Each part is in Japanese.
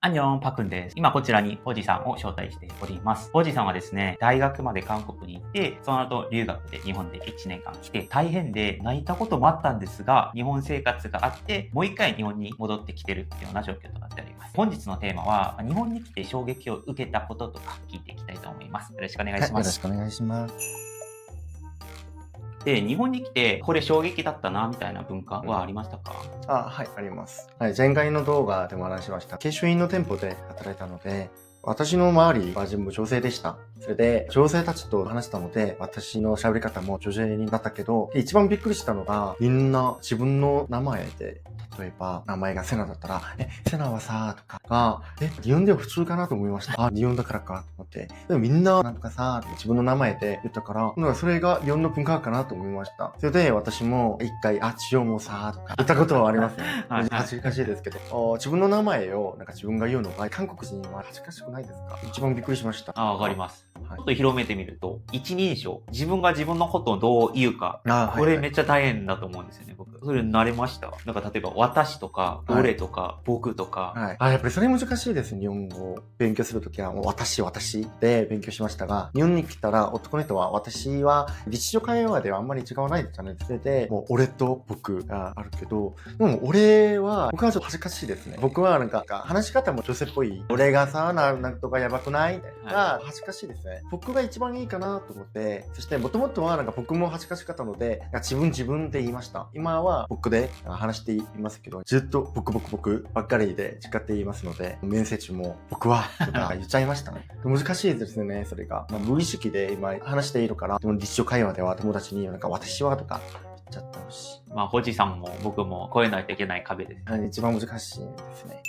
アンニョン、パクンです。今こちらにポジさんを招待しております。ポジさんはですね、大学まで韓国に行って、その後留学で日本で1年間来て、大変で泣いたこともあったんですが、日本生活があって、もう一回日本に戻ってきてるっていうような状況となっております。本日のテーマは、日本に来て衝撃を受けたこととか聞いていきたいと思います。よろしくお願いします。よろしくお願いします。で、日本に来て、これ衝撃だったな、みたいな文化はありましたか？はい、あります。はい、前回の動画でも話しました。化粧品の店舗で働いたので、私の周りは全部女性でした。それで、女性たちと話したので、私の喋り方も女性になったけど、一番びっくりしたのが、みんな自分の名前で、例えば、名前がセナだったら、セナはさーとかが、日本では普通かなと思いました。日本だからかと思って。でもみんな、なんとかさーって自分の名前で言ったから、なんかそれが日本の文化かなと思いました。それで、私も一回、千代もさーとか言ったことはありますね。はい恥ずかしいですけど、自分の名前をなんか自分が言うのが、韓国人は恥ずかしくないですか？一番びっくりしました。わかります。はいちょっと広めてみると、一人称。自分が自分のことをどう言うか。これめっちゃ大変だと思うんですよね、僕。それ慣れました。なんか例えば、私とか、俺とか、僕とか。やっぱりそれ難しいです。日本語を勉強するときは、もう私で勉強しましたが、日本に来たら男の人は、私は日常会話ではあんまり違わないじゃないですか。で、もう俺と僕があるけど、でも僕はちょっと恥ずかしいですね。僕はなんか話し方も女性っぽい。俺がさ、なんとかやばくないみたいな、恥ずかしいですね。僕が一番いいかなと思って、そしてもともとはなんか僕も恥ずかしかったので、自分で言いました。今は僕で話していますけど、ずっと僕ばっかりで誓って言いますので、面接中も僕はとか言っちゃいましたね。難しいですね、それが。無意識で今話しているから、でも日常会話では友達になんか私はとか言っちゃったし。ホジさんも僕も超えないといけない壁です。一番難しいですね。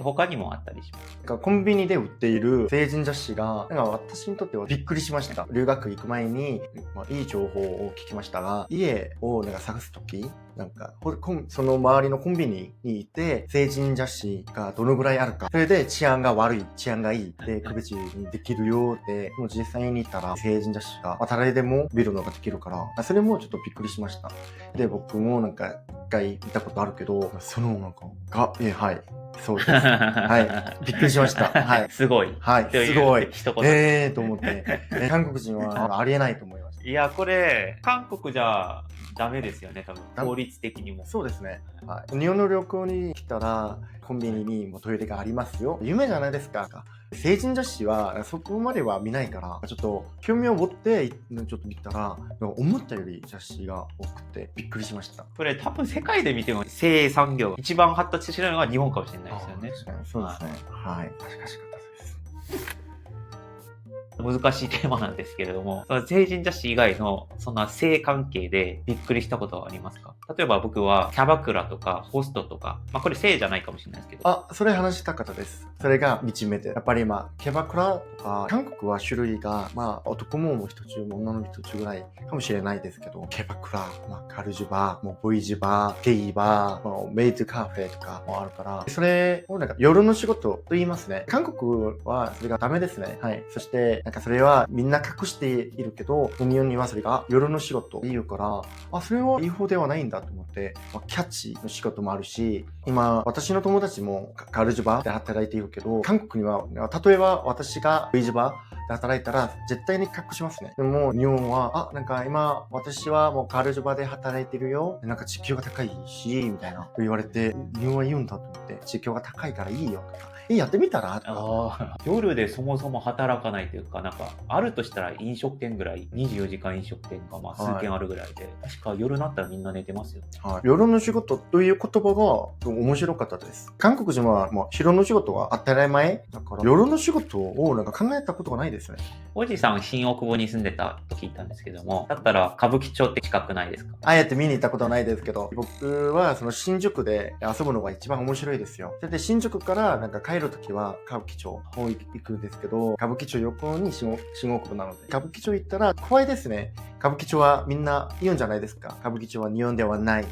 他にもあったりします。コンビニで売っている成人雑誌が、私にとってはびっくりしました。留学行く前に、いい情報を聞きましたが、家を探すとき、その周りのコンビニに行って、成人雑誌がどのぐらいあるか、それで治安が悪い、治安がいいで区別にできるよって、もう実際に行ったら成人雑誌が、誰でも見るのができるから、それもちょっとびっくりしました。で、僕も一回見たことあるけど、はい。そうです。はい。びっくりしました。はい。すごい。はい。すごい。一言。と思って。韓国人はありえないと思いました。いや、これ、韓国じゃダメですよね、多分。法律的にも。そうですね。はい。日本の旅行に来たら、コンビニにもトイレがありますよ。夢じゃないですか。成人雑誌はそこまでは見ないから、ちょっと興味を持ってちょっと見たら、思ったより雑誌が多くてびっくりしました。これ多分世界で見ても性産業一番発達してるのが日本かもしれないですよね。そうですね。はい。確かしかったです。難しいテーマなんですけれども、その成人雑誌以外のそんな性関係でびっくりしたことはありますか？例えば僕はキャバクラとかホストとか、これ性じゃないかもしれないですけど。それ話した方です。それが3つ目で。やっぱりキャバクラとか、韓国は種類が、男も一つも女の一つぐらいかもしれないですけど、キャバクラ、カルジュバー、ボイジュバー、ゲイバー、メイズカフェとかもあるから、それを夜の仕事と言いますね。韓国はそれがダメですね。はい。そして、それはみんな隠しているけど、日本にはそれが夜の仕事言うから、それは違法ではないんだと思って、キャッチの仕事もあるし、今、私の友達もカルジュバーで働いているけど、韓国には、例えば私がベイジュバーで働いたら絶対に隠しますね。でも日本は、今私はもうカルジュバーで働いてるよ。時給が高いし、みたいな言われて、日本は言うんだと思って、時給が高いからいいよとか。やってみたら夜でそもそも働かないというか、あるとしたら飲食店ぐらい、24時間飲食店が数軒あるぐらいで、確か夜になったらみんな寝てますよね。はい。夜の仕事という言葉が面白かったです。韓国人は昼の仕事は当たり前だから、夜の仕事を考えたことがないですね。おじさん、新大久保に住んでたと聞いたんですけども、だったら歌舞伎町って近くないですか？あえて見に行ったことはないですけど、僕はその新宿で遊ぶのが一番面白いですよ。それで新宿から帰るときは歌舞伎町行くんですけど、歌舞伎町横に新大久保なので、歌舞伎町行ったら怖いですね。歌舞伎町はみんな言うんじゃないですか。歌舞伎町は日本ではない。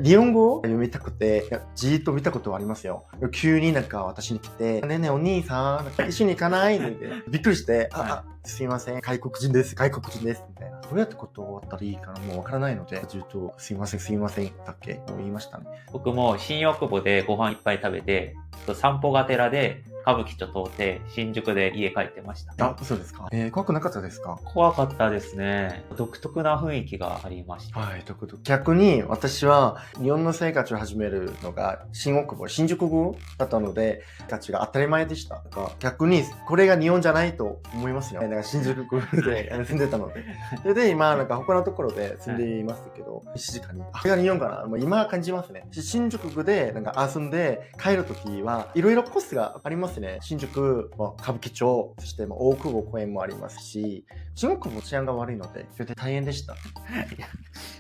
日本語を読みたくて、じーっと見たことはありますよ。急に私に来て、ねえねえお兄さん、一緒に行かないってびっくりして、で、はすいません、外国人です、外国人です、みたいな。どうやって断ったらいいかな、もうわからないので、ずっと、すいません、すいません、だけもう言いましたね。僕も新大久保でご飯いっぱい食べて、ちょっと散歩がてらで歌舞伎町通って新宿で家帰ってました。あ、そうですか。怖くなかったですか？怖かったですね。独特な雰囲気がありました。はい、逆に私は日本の生活を始めるのが新大久保、新宿区だったので、たちが当たり前でした。逆にこれが日本じゃないと思いますよ。なんか新宿区で住んでたので。それで今なんか他のところで住んでいますけど、静かに。これが日本かな？もう今感じますね。新宿区でなんか遊んで帰るときはいろいろコースがありますね。新宿、歌舞伎町、そして大久保公園もありますし、新大久保治安が悪いので、それで大変でした。い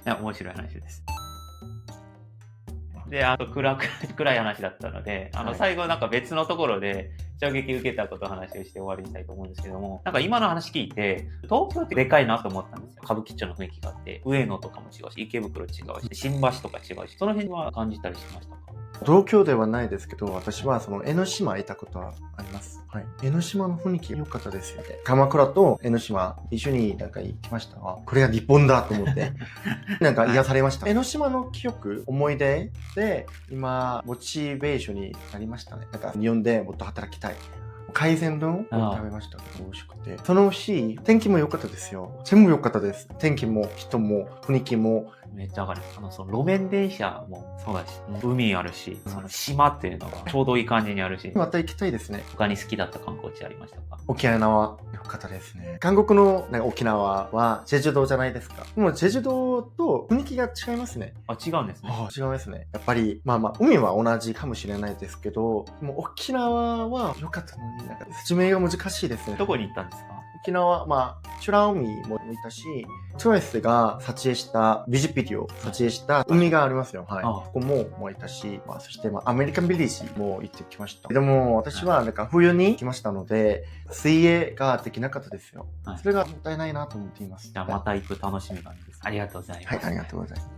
や、面白い話です。で、あと暗い話だったので、はい最後なんか別のところで衝撃受けたことを話をして終わりにしたいと思うんですけども、なんか今の話聞いて、東京ってでかいなと思ったんですよ。歌舞伎町の雰囲気があって、上野とかも違うし、池袋違うし、新橋とか違うし、その辺は感じたりしましたか？東京ではないですけど、私はその江ノ島行ったことはあります。はい。江ノ島の雰囲気良かったですよね。鎌倉と江ノ島一緒になんか行きましたが、これが日本だと思って、なんか癒されました。江ノ島の記憶、思い出で、今、モチベーションになりましたね。なんか日本でもっと働きたい。海鮮丼を食べましたけど、美味しくて。その日、天気も良かったですよ。全部良かったです。天気も人も雰囲気も。めっちゃ上がる。その路面電車もそうだし、海あるし、その島っていうのがちょうどいい感じにあるし、また行きたいですね。他に好きだった観光地ありましたか？沖縄良かったですね。韓国のなんか沖縄はチェジュ島じゃないですか。でもチェジュ島と雰囲気が違いますね。あ、違うんですね。違いますね。やっぱり、海は同じかもしれないですけど、もう沖縄は良かったのに、なんか説明が難しいですね。どこに行ったんですか？沖縄、美ら海もいたし、トレスが撮影したビジュビデオ、撮影した海がありますよ。はい。ここもいたし、そしてアメリカンビレッジも行ってきました。でも私はなんか冬に来ましたので、水泳ができなかったですよ。はい、それがもったいないなと思っています。じゃあまた行く楽しみがあるんです。ありがとうございます。はい、ありがとうございます。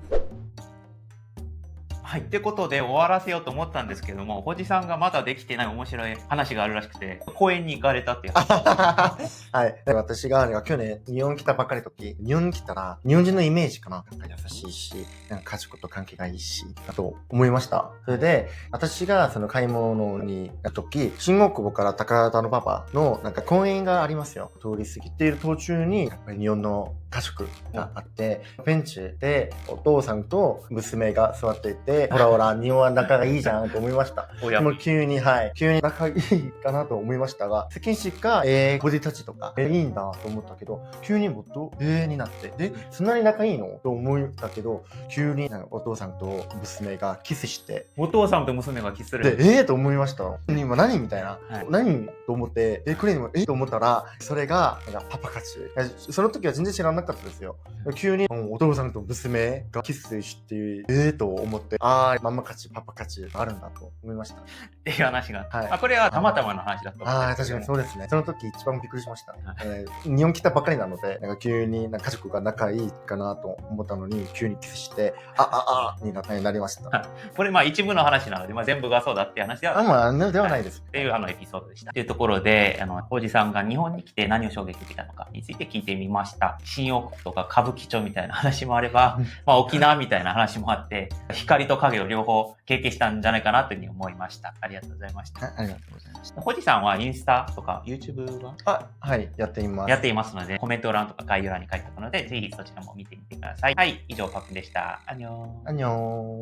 はい。ってことで終わらせようと思ったんですけども、おじさんがまだできてない面白い話があるらしくて、公園に行かれたっていう話。はい。私が去年日本来たばっかりの時、日本に来たら日本人のイメージかな。なんか優しいし、なんか家族と関係がいいし、だと思いました。それで、私がその買い物に行った時、新大久保から高田馬場のなんか公園がありますよ。通り過ぎている途中に、やっぱり日本の家族があって、ベンチでお父さんと娘が座っていて、ほら、日本は仲がいいじゃんと思いました。でも急に仲いいかなと思いましたが、世間しか、子でたちとか、いいんだと思ったけど、急にもっと、になって、で、そんなに仲いいのと思ったけど、急になんかお父さんと娘がキスして、お父さんと娘がキスする。で、と思いました。今何みたいな。はい、何と思って、これにも、と思ったら、それが、なんかパパ活。その時は全然知らなかったですよ。急に、お父さんと娘がキスして、と思って、ママ勝ち、パパ勝ちあるんだと思いました。っていう話が。はい。これはたまたまの話だと思うんですけど。確かにそうですね。その時一番びっくりしましたね。日本来たばっかりなので、なんか急になんか家族が仲いいかなと思ったのに、急にキスして、になりました。これ一部の話なので、全部がそうだっていう話では。ではないです。っていうエピソードでした。というところで、おじさんが日本に来て何を衝撃受けたのかについて聞いてみました。新大久保とか歌舞伎町みたいな話もあれば、沖縄みたいな話もあって、光と影を両方経験したんじゃないかなというふうに思いました。ありがとうございました。ありがとうございました。ほじさんはインスタとか YouTube ははい、やっています。やっていますので、コメント欄とか概要欄に書いてあるので、ぜひそちらも見てみてください。はい、以上、パックでした。アンニョン。アンニョン。